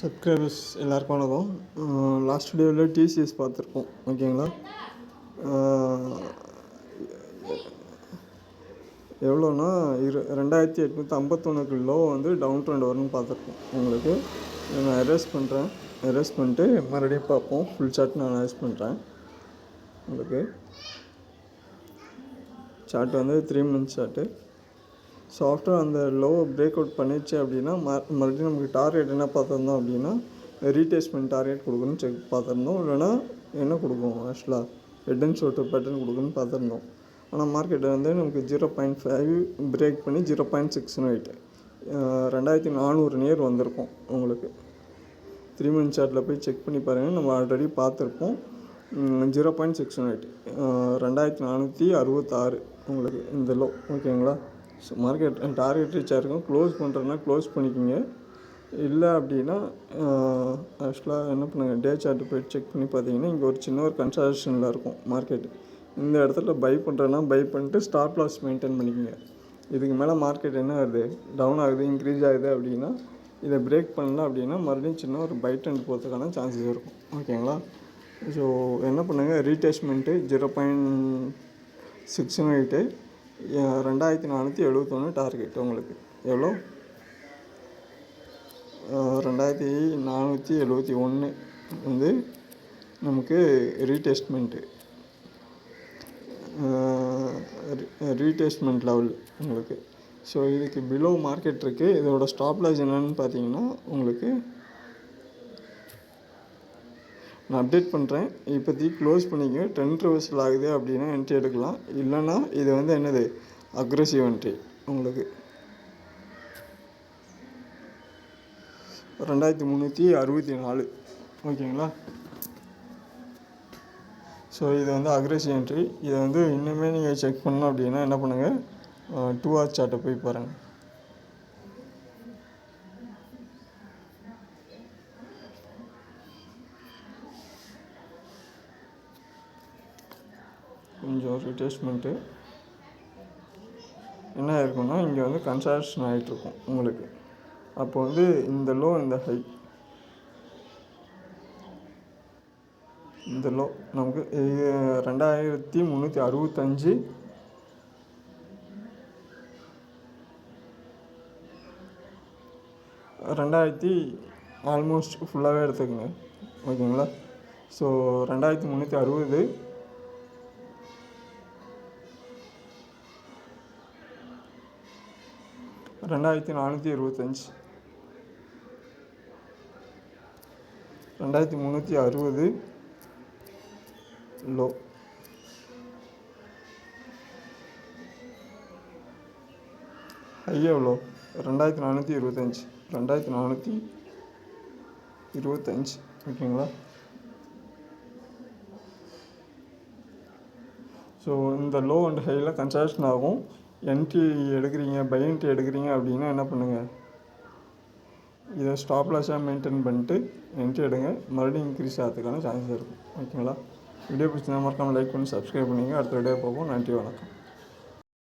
Subscribers எல்லாருக்கும் வணக்கம். Last வீடியோவில் டிசிஎஸ் பார்த்துருப்போம், ஓகேங்களா? எவ்வளோன்னா 2851 லோ வந்து டவுன் ட்ரெண்ட் வரும்னு பார்த்துருப்போம். உங்களுக்கு நான் எரேஸ் பண்ணுறேன். எரேஸ் பண்ணிட்டு மறுபடியும் பார்ப்போம். ஃபுல் சார்ட் நான் எரேஸ் பண்ணுறேன். உங்களுக்கு சார்ட் வந்து 3 மந்த்ஸ் சார்ட்டு. ஸோ ஆஃப்டர் அந்த லோ பிரேக் அவுட் பண்ணிடுச்சு அப்படின்னா மறுபடியும் நமக்கு டார்கெட் என்ன பார்த்துருந்தோம் அப்படின்னா ரீடேஸ்மெண்ட் டார்கெட் கொடுக்கணும்னு செக் பார்த்துருந்தோம். இல்லைனா என்ன கொடுக்கும், ஆக்சுவலாக ஹெட் அண்ட் ஷோல்டர் பேட்டர்ன் கொடுக்கணும்னு பார்த்துருந்தோம். ஆனால் மார்க்கெட்டை வந்து நமக்கு 0.5 பிரேக் பண்ணி 0.68 2400 நியர் வந்திருக்கும். உங்களுக்கு 3 மந்த் சார்ட்டில் போய் செக் பண்ணி பாருங்கள். நம்ம ஆல்ரெடி பார்த்துருப்போம். 0.68 2466 உங்களுக்கு இந்த லோ, ஓகேங்களா? ஸோ மார்க்கெட் டார்கெட் ரீச் ஆகிருக்கும். க்ளோஸ் பண்ணுறதுனா க்ளோஸ் பண்ணிக்கோங்க. இல்லை அப்படின்னா ஆக்சுவலாக என்ன பண்ணுங்கள், டே சார்ட்டு போய்ட்டு செக் பண்ணி பார்த்தீங்கன்னா இங்கே ஒரு சின்ன ஒரு கன்சல்டேஷனில் இருக்கும் மார்க்கெட்டு. இந்த இடத்துல பை பண்ணுறேன்னா பை பண்ணிட்டு ஸ்டாப் லாஸ் மெயின்டைன் பண்ணிக்கோங்க. இதுக்கு மேலே மார்க்கெட் என்ன ஆகுது, டவுன் ஆகுது, இன்க்ரீஸ் ஆகுது அப்படின்னா இதை பிரேக் பண்ணல அப்படின்னா மறுபடியும் சின்ன ஒரு பை ட்ரெண்ட் போகிறதுக்கான சான்சஸ் இருக்கும், ஓகேங்களா? ஸோ என்ன பண்ணுங்கள், ரீடேஸ்மெண்ட்டு 0.68 2471 டார்கெட். உங்களுக்கு எவ்வளோ, 2471 வந்து நமக்கு ரீடேஸ்மெண்ட் லெவல் உங்களுக்கு. ஸோ இதுக்கு பிலோ மார்க்கெட் இருக்குது. இதோட ஸ்டாப் லாஸ் என்னென்னு பார்த்தீங்கன்னா உங்களுக்கு நான் அப்டேட் பண்ணுறேன். இப்போதைக்கு க்ளோஸ் பண்ணிக்க. ட்ரெண்ட் ரிவர்சல் ஆகுது அப்படின்னா என்ட்ரி எடுக்கலாம். இல்லைன்னா இது வந்து என்னது, அக்ரெசிவ் என்ட்ரி. உங்களுக்கு 2364, ஓகேங்களா? ஸோ இது வந்து அக்ரெசிவ் என்ட்ரி. இதை வந்து இன்னுமே நீங்கள் செக் பண்ணணும் அப்படின்னா என்ன பண்ணுங்கள், 2 hour சார்ட்டை போய் பாருங்கள். கொஞ்சம் ரீடேஸ்மெண்ட்டு என்ன ஆயிருக்குன்னா இங்கே வந்து கன்சல்டேஷன் ஆகிட்டுருக்கும் உங்களுக்கு. அப்போ வந்து இந்த லோ, இந்த ஹை, இந்த லோ நமக்கு 2365 2000 ஆல்மோஸ்ட் ஃபுல்லாகவே எடுத்துக்கோங்க, ஓகேங்களா? So 2360 2425 2360 low. ஹை எவ்வளோ, 2425 2425, ஓகேங்களா? ஸோ இந்த லோ அண்ட் ஹையில் கன்சல்டேஷன் ஆகும். என்ட்ரி எடுக்கிறீங்க, பை என்ட்ரி எடுக்கிறீங்க அப்படின்னா என்ன பண்ணுங்கள், இதை ஸ்டாப் லாஸாக மெயின்டைன் பண்ணிட்டு என்ட்ரி எடுங்க. மறுபடியும் இன்க்ரீஸ் ஆகிறதுக்கான சான்சஸ் இருக்கும், ஓகேங்களா? வீடியோ பிடிச்சிருந்தா மறக்காமல் லைக் பண்ணி சப்ஸ்கிரைப் பண்ணிங்க. அடுத்த வீடியோ பார்ப்போம். நன்றி, வணக்கம்.